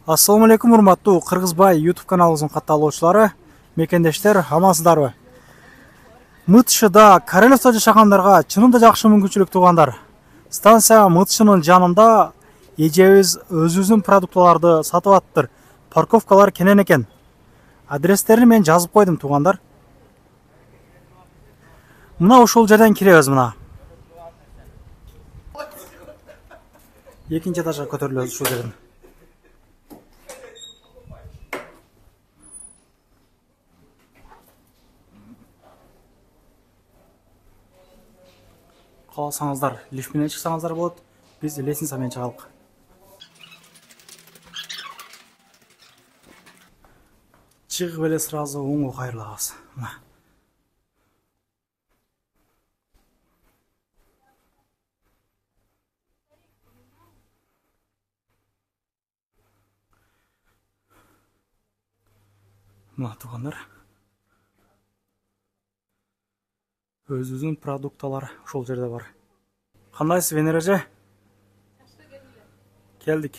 Ассаламу алейкум, урматтуу Кыргызбай YouTube каналыбыздын катталуучулары, мекендештер, амансыздарбы? МТШда Карелевде жашагандарга чынында жакшы мүмкүнчүлүк туугандар. Станция МТШнын жанында эжебиз өзүбүздүн продуктыларды сатып атыптыр. Парковкалар кенен экен. Адрестерин мен жазып койдум туугандар. Мына ушул жерден киребиз мына. Экинчи этажга көтөрүлөбүз ушул жерден. Кааласаңыздар, лифт менен чыксаңыздар болот. Биз лестница менен чыгалык. Чыгып эле сразу оңго кайрылабыз. Мына туугандар. Өзүбүздүн продукталар ушул жерде бар. Кандайсыз, Венера эже? Келдик.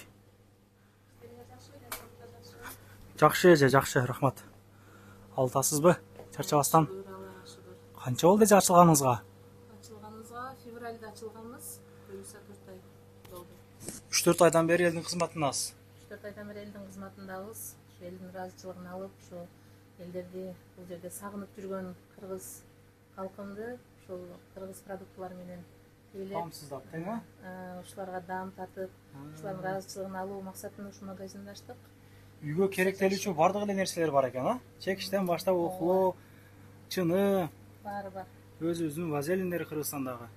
Жакшы эже, жакшы, рахмат. Алтасызбы? Чарчабастан. Канча болду эже ачылганыңызга? Ачылганыбызга февралда ачылганбыз. Буюрса 4 ай болду. 3-4 айдан бери элдин кызматындасыз. 3-4 айдан бери элдин кызматындабыз. Ушу элдин ыраазычылыгын алып, ушу элдерди бул жерде сагынып жүргөн кыргыз халкымды ушул кыргыз продуктылар менен Тамсыздап, тең а? Ушуларга даам татып, ушулардын ыраазычылыгын алуу максатында ушу магазинди ачтык. Үйгө керектелүүчү бардык эле нерселер бар экен, а? Чекиштен баштап ухлоо, чыны, Баары бар. өзүбүздүн вазелиндери Кыргызстандагы.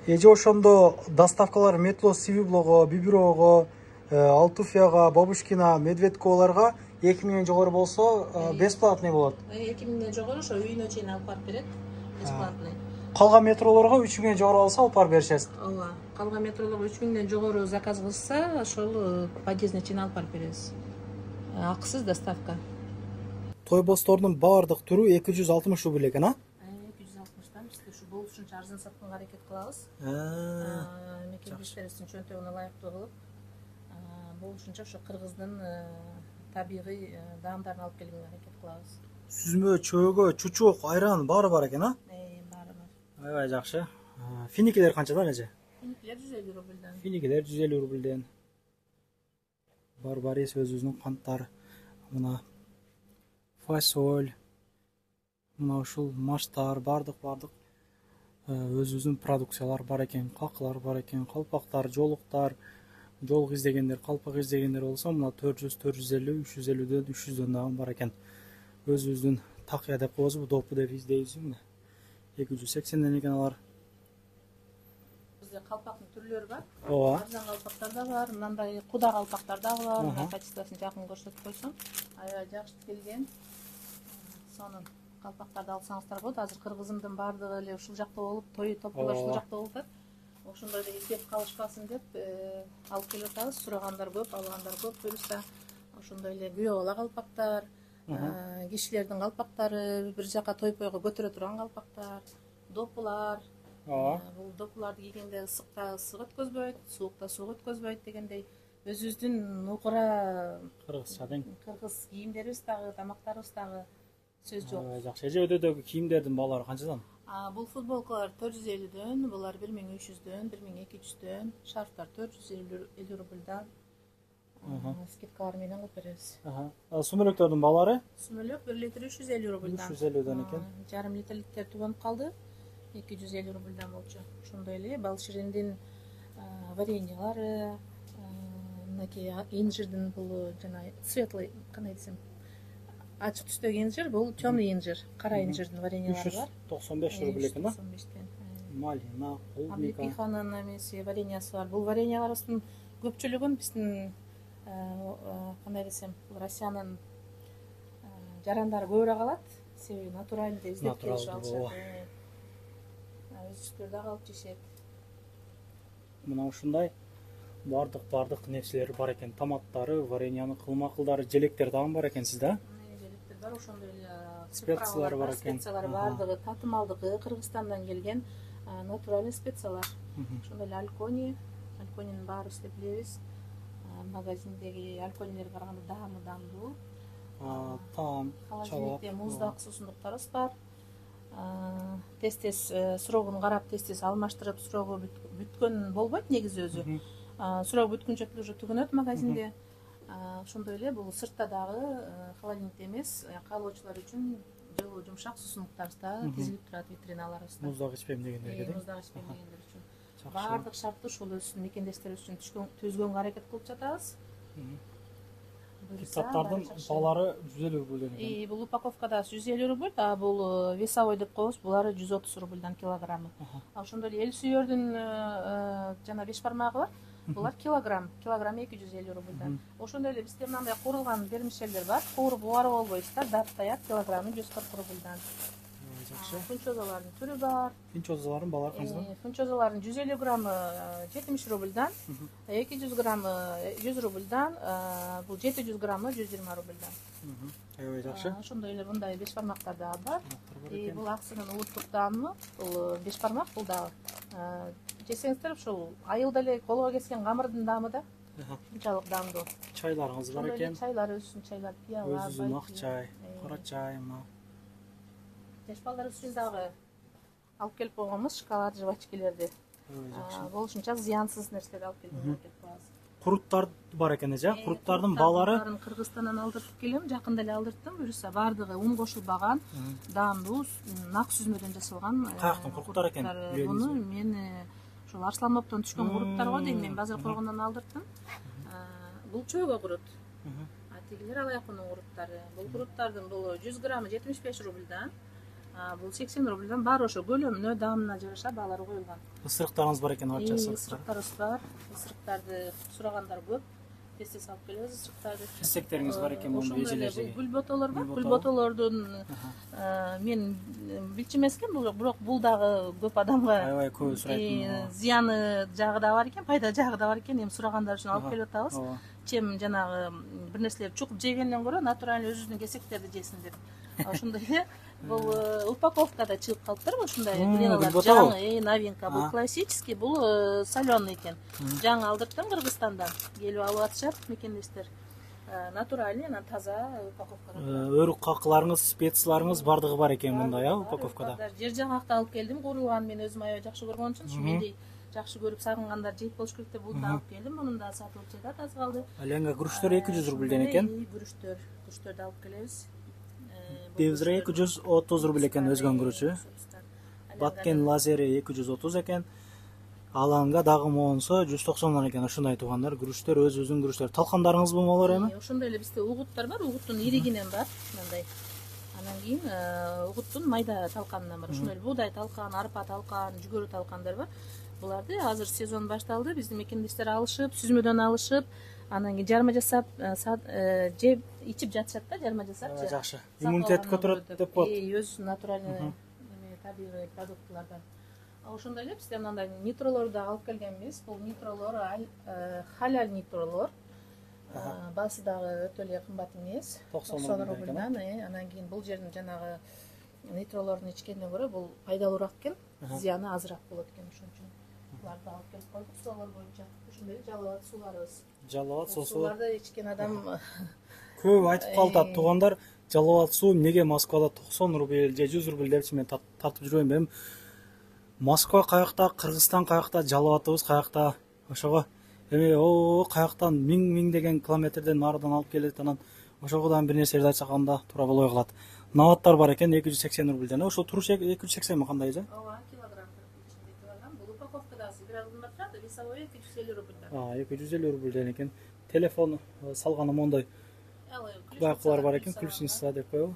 Эже ошондо доставкалар Метло Сивиблого, Бибирого, Алтуфияга, Бабушкина, Медведковаларга 2000 жогору болсо бесплатный болот. 2000 жогору ошо үйүнө чейин алып барып берет. Бесплатный. Калган метролорго 3000 жогору алса алып барып беришесиз. Ооба. Калган метролорго 3000 жогору заказ кылса, ошол подъездине чейин алып барып беребиз. Акысыз доставка. Тойбостордун баардык түрү 260 рубль экен, а? 260тан биз ушу болушунча арзан сатканга аракет кылабыз. Мекендештерибиздин чөнтөгүнө ылайыктуу кылып, болушунча ошо кыргыздын табигый даамдарын алып келгенге аракет кылабыз. Сүзмө, чөөгө, чучук, айран баары бар экен, а? Баары бар. Аябай жакшы. Финикилер канчадан эже? Финикилер 150 рубльдан. Финикилер 150 рубльден. Барбарис өзүбүздүн канттар. Мына фасоль. Мына ушул маштар, бардык өзүбүздүн продукциялар бар экен, какылар бар экен, калпактар, жолуктар, жолук издегендер, калпак издегендер болсо мына 400, 450, 350дөн 300дөн дагы бар экен. Өзүбүздүн такыя деп коебузбу, допу деп издейбизби? 280ден экен алар. Бизде калпактын түрлөрү бар. Ооба. Арзан калпактар да бар, мындай куда калпактар да бар. Мына качествосын жакын көрсөтүп койсоң, аябай жакшы келген. Сонун калпактарды алсаңыздар болот. Азыр кыргызымдын баардыгы эле ушул жакта болуп, той топурлар ушул жакта болуп атат. Ошондой эле издеп калышпасын деп алып келип атабыз. Сурагандар көп, алгандар көп. Буюрса ошондой эле күйөө бала калпактар, кишилердин калпактары, бир жака той-пойго көтөрө турган калпактар, допулар. Бул допуларды кийгенде ысыкта ысык өткөзбөйт, суукта суук өткөзбөйт дегендей өзүбүздүн нукура Кыргызча тең. кыргыз кийимдерибиз дагы, тамактарыбыз дагы сөз жок. Жакшы. Эже өтөдөгү кийимдердин баалары канчадан? Бул футболкалар 450дөн, булар 1300дөн, 1200дөн, шарфтар 450 рубльдан. Скидкалар менен алып беребиз. Сүмөлөктөрдүн баалары? Сүмөлөк 1 литр 350 рубльдан. 350дөн экен. Жарым литрликтер төгөнүп калды. 250 рубльдан болчу. Ошондой эле бал шириндин вареньялары, мынакей инжирдин бул жана светлый, кандай десем, ачык түстөгү инжир, бул темный инжир, кара инжирдин вареньялары бар. 395 рубль экен, а? 95тен. Малина, клубника. Облепиханын эмеси вареньясы бар. Бул вареньяларыбыздын көпчүлүгүн биздин кандай десем, Россиянын жарандары көбүрөөк алат. Себеби натуральный деп издеп келишип алышат. Өзүчтөр дагы алып жешет. Мына ушундай бардык нерселери бар экен. Томаттары, вареньянын кылмакылдары, желектер дагы бар экен сизде? Желектер бар, ошондой эле специялар бар экен. Специялар бардыгы татымалдыгы, Кыргызстандан келген натуральный специялар. Ошондой эле альконинин баары издеп билебиз. магазиндеги алкогольдерге караганда даамдуу. Таам, Холодильникте муздак суусундуктарыбыз бар. Тез срогун карап, тез алмаштырып, срогу бүткөн болбойт негизи өзү. Срогу бүткүнчө уже түгөнөт магазинде. Ошондой эле бул сыртта дагы холодильникте эмес, каалоочулар үчүн жылуу жумшак суусундуктарыбыз да тизилип турат витриналарыбызда. Муздак ичпейм дегендерге да. Муздак ичпейм дегендер үчүн. Баардык шартты ушул мекендештерибиз үчүн түзгөнгө аракет кылып жатабыз. Китаптардын баалары 150 рубльден экен. Бул упаковкада 150 рубль, а бул весовой деп коебуз, булары 130 рубльдан килограммы. Ошондой эле эл сүйөрдүн жана беш бармагы бар. Булар килограмм 250 рубльдан. Ошондой эле бизде мындай куурулган вермишелдер бар. Кууруп убарып албойсуздар, даттаяк килограммы 140 рубльдан. Жакшы. Фунчозалардын түрү бар. Фунчозалардын баалары канча? Фунчозалардын 150 граммы 70 рубльдан, 200 граммы 100 рубльдан, бул 700 граммы 120 рубльдан. Аябай жакшы. Ошондой эле мындай беш бармактар дагы бар. Бул аксынын улуттук даамы, бул беш бармак, бул дагы жесеңиздер ушул айылда эле колго кескен камырдын даамы да. Ушунчалык даамдуу. Чайларыңыз бар экен. Чайлар өзүнүн чайлар, пиялар, Өзүнүн ак чай, кара чай, мына. Жаш балдарыбыз үчүн дагы алып келип койгонбуз шоколад жвачкелерди. Болушунча зыянсыз нерселерди алып келип коебуз. Куруттар бар экен эже. Куруттардын баалары Кыргызстандан алдыртып келем, жакында эле алдырттым. Буюрса баардыгы ун кошулбаган, даамдуу, нак сүзмөдөн жасалган. Каяктын куруттар экен? Буну мен ошол Арслановдон түшкөн куруттар го дейм, мен базар койгондон алдырттым. Бул чөйгө курут. Тигилер алаякунун куруттары. Бул куруттардын 100 граммы 75 рубльдан, бул 80 рубльдан бар, ошо көлөмүнө, даамына жараша баалары коюлган. Ысырыктарыңыз бар экен, ача Ысырыктарыбыз бар. Ысырыктарды сурагандар көп. Тез алып келебиз ысырыктарды. Кесектериңиз бар экен, муну эжелердеги. Гүл ботолор бар. Гүл ботолордун мен билчү эмесмин, бирок бул дагы көп адамга Аябай көп сурайт. зыяны жагы да бар экен, пайда жагы да бар экен. Эми сурагандар үчүн алып келип атабыз. Чем жанагы бир нерселерди чукуп жегенден көрө натуралдуу өзүбүздүн кесектерди жесин деп. Ошондой эле бул упаковкада чыгып калыптыр, ушундай грилалар жаңы, новинка. Бул классический, бул солёный экен. Жаңы алдырттым Кыргызстандан. Келип алып атышат мекендештер. Натуральный, анан таза упаковкада. Өрүк какыларыңыз, специяларыңыз бардыгы бар экен мындай, упаковкада. Жер жаңакты алып келдим, куурулган мен өзүм аябай жакшы көргөн үчүн, мендей жакшы көрүп сагынгандар жейт болуш керек деп бул да алып келдим. Мунун да сатылып жатат, аз калды. Аленга күрүчтөр 200 рубльден экен. Күрүчтөрдү алып келебиз. Девзре 230 рубль экен өзгөн күрүчү. Баткен лазери 230 экен. Аланга дагы моонсо 190 экен. Ушундай туугандар, күрүчтөр өзүбүздүн күрүчтөр. Талкандарыңыз болмолор эми? Ошондой эле бизде угуттар бар, угуттун иригинен бар, мындай. Анан кийин угуттун майда талканынан бар. Ошондой эле буудай талкан, арпа талкан, жүгөрү талкандар бар. Буларды азыр сезон башталды, биздин мекендештер алышып, сүзмөдөн алышып, анан кийин жарма жасап, жеп, ичип жатышат да, жарма жасап. Жакшы. Иммунитет көтөрөт деп коет. Өз натуральный, табигый продуктлардан. Ошондой эле бизде мындай нитролорду да алып келгенбиз. Бул нитролор халал нитролор. Баасы дагы өтө эле кымбат эмес. 90 рубльдан. Анан кийин бул жердин жанагы нитролордун ичкенден көрө бул пайдалуураак экен, зыяны азыраак болот экен, ошон үчүн. Буларды алып келип койдук суалар боюнча. Ошондой эле жалават сууларыбыз. Жалават суусу. Сууларды ичкен адам көп айтып калат туугандар, жалават суу эмнеге Москвада 90 рубль же 100 рубль депчи, мен тартып жүрбөйм. Эми Москва каякта, Кыргызстан каякта, жалаватыбыз каякта. Ошого эми каяктан миңдеген километрден нарыдан алып келет, анан ошогодан бир нерселерди айтсак анда туура болбой калат. Наваттар бар экен 280 рубльден. Ошо туруш 280 кандай же? Ооба, килограмм килограмм. Бул упаковкада бир аз кымбат турат, весовой 250 рубльдан. 250 рубльден экен. Телефон салганы мондой бакылар бар экен, ключница деп коебу.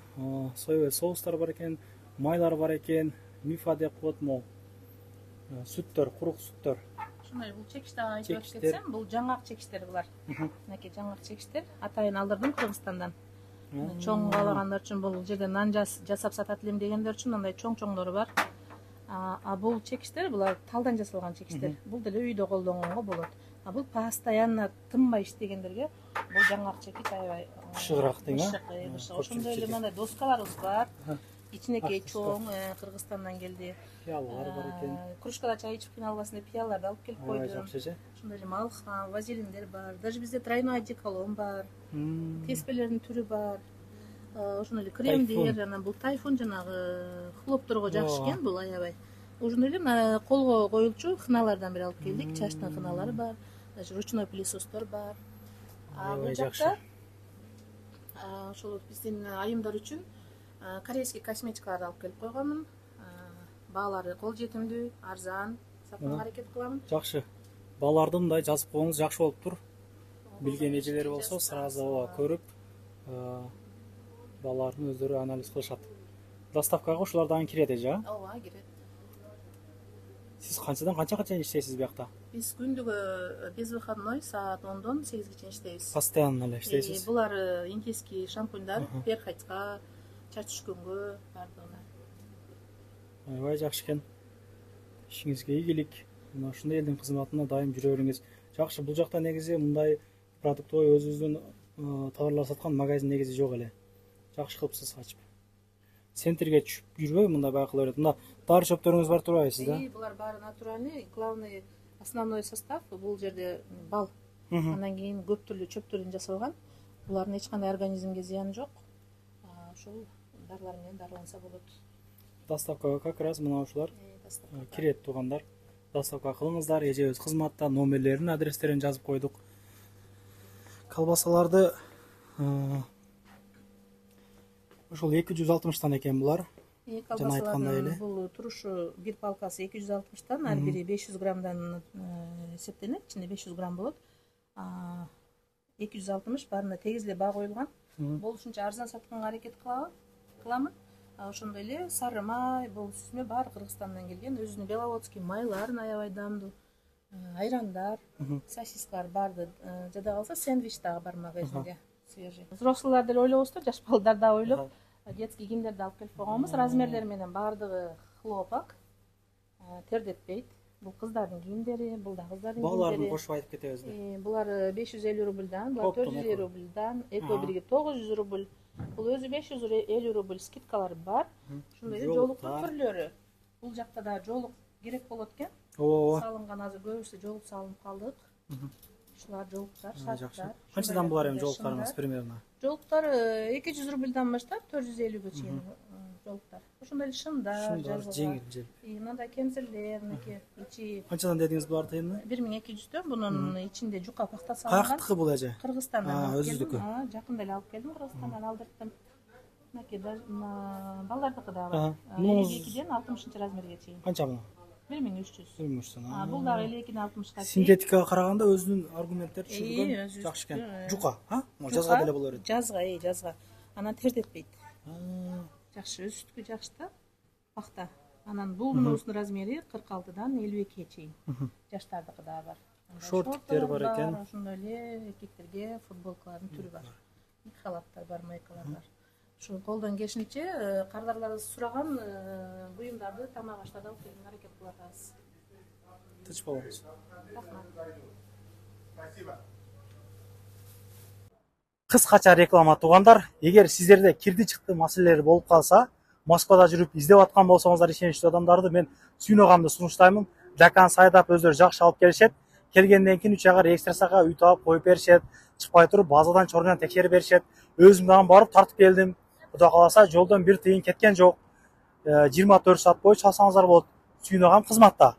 Соевый соустар бар экен, майлар бар экен, мифа деп коет, мол. Сүттөр, курук сүттөр. Ошондой бул чекишти айтып кетсем, бул жаңак чекиштер булар. Мынакей жаңак чекиштер. Атайын алдырдым Кыргызстандан. Чоң каалагандар үчүн бул жерде нан жасап сатат элем дегендер үчүн мындай чоң-чоңдору бар. Бул чекиштер, булар талдан жасалган чекиштер. Бул деле үйдө колдонгонго болот. Бул постоянно тынбай иштегендерге бул жаңак чекиш аябай бышыгыраак дейм, Ошондой эле мындай доскаларыбыз бар. ичинекей Артистер. чоң, Кыргызстандан келди. Пиялалар бар экен. Кружкада чай ичип кыйналбасын деп пияларды алып келип Аябай койдум. жакшы же. Ошондой эле малхан, вазелиндер бар. Даже бизде тройной одеколон бар. М, Теспелердин түрү бар. Ошондой эле кремдер, анан бул тайфун жанагы хлопторго жакшы экен бул аябай. Ошондой эле мына колго коюлчу хыналардан бери алып келдик. Чачтын хыналары бар. Даже ручной пылесостор бар. Бул Аябай жакшы. жакта ошол биздин айымдар үчүн корейский косметикаларды алып келип койгонмун. Баалары кол жетимдүү, арзан сатканга аракет кыламын. Жакшы. Баларды мындай жазып коюңуз жакшы болуп тур. Билген эжелер болсо сразу көрүп, балалардын өздөрү анализ кылышат. Доставкага ушулар дагы кирет эже, а? Ооба, кирет. Сиз канчадан канчага чейин иштейсиз биякта? Биз күндүгө без выходной саат 10дон 8ге чейин иштейбиз. Постоянно эле иштейсиз. Булар индийский шампуньдар, перхотька, чач түшкөнгө бардыгына. Аябай жакшы экен. Ишиңизге ийгилик. Мына ушундай элдин кызматына дайым жүрө бериңиз. Жакшы, бул жакта негизи мындай продуктовый өзүбүздүн товарлар саткан магазин негизи жок эле. Жакшы кылыпсыз ачып. Центрге түшүп жүрбөй мындай байкала берет. Мында дары чөптөрүңүз бар турбайбы сизде? Булар баары натуральный, главный основной состав бул жерде бал. Андан кийин көп түрлүү чөптөрдөн жасалган. Булардын эч кандай организмге зыяны жок. Ошол дарылар менен дарыланса болот. Доставкага как раз мына ушулар кирет туугандар. Доставка кылыңыздар, эжебиз кызматта, номерлерин, адрестерин жазып койдук. Колбасаларды ошол 260тан экен булар. Жана айткандай эле. Бул турушу бир палкасы 260тан, ар бири 500 граммдан эсептенет, ичинде 500 грамм болот. 260 баарына тегиз эле баа коюлган. Болушунча арзан сатканга аракет кыламын. Ошондой эле сары май, бул сүзмө баары Кыргызстандан келген. Өзүнүн беловодский майларын аябай даамдуу. Айрандар, сосискалар барды. Жада калса сэндвич дагы бар магазинде, свежий. Взрослыйлар деле ойлобузду, жаш балдар да ойлоп, детский кийимдерди алып келип койгонбуз. Размерлери менен баардыгы хлопок, тердетпейт. Бул кыздардын кийимдери, бул да кыздардын кийимдери. Бааларын кошуп айтып кетебизби? Булар 550 рубльдан, булар 450 рубльдан, эко бирге 900 рубль. Бул өзү 550 рубль скидкалар бар. Ошондой эле жолуктун түрлөрү. Бул жакта да жолук керек болот экен. Ооба. Салынган азыр көбүсү жолук салынып калдык. Ушулар жолуктар, шарттар. Канчадан булар эми жолуктарыңыз примерно? Жолуктар 200 рубльдан баштап 450ге чейин жолуктар. Ошондой эле шымдар, жеңил. мындай кемзирлер, мынакей ичи. Канчадан дедиңиз булар тыйыны? 1200төн. Бунун ичинде жука пахта салынган. Каяктыкы бул эже? Кыргызстандан. Өзүдүкү. Жакында эле алып келдим, Кыргызстандан алдырттым. Мынакей балдардыкы да бар. Муз 52ден 60 размерге чейин. Канча бул? 1300. 1300. Бул дагы 52ден 60га чейин. Синтетикага караганда өзүнүн аргументтери түшүргөн жакшы экен. Жука, жазга деле боло берет. Жазга. Анан тердетпейт. Жакшы, өсүткү жакшы да. Пахта. Анан бул муздун размери 46дан 52ге чейин. Жаштардыкы дагы бар. Шорттер бар экен. Ошондой эле эркектерге футболкалардын түрү бар. Халаттар бар, майкалар бар. Ушул колдон келишинче кардарларыбыз сураган буюмдарды тамак аштарда алып келүүгө аракет кылып атабыз. Тыч болобуз. Кыскача реклама туугандар, эгер сиздерде кирди чыкты маселелери болуп калса, Москвада жүрүп издеп аткан болсоңуздар ишеничтүү адамдарды мен сүйнөгамды сунуштаймын. Жакан сайдап өздөрү жакшы алып келишет. Келгенден кийин 3 айга регистрацияга үй таап коюп беришет. Чыкпай туруп базадан чорунан текшерип беришет. Өзүм дагы барып тартып келдим. Кудай кааласа жолдон бир тыйын кеткен жок. 24 саат бою чалсаңыздар болот. Сүйнөгам кызматта.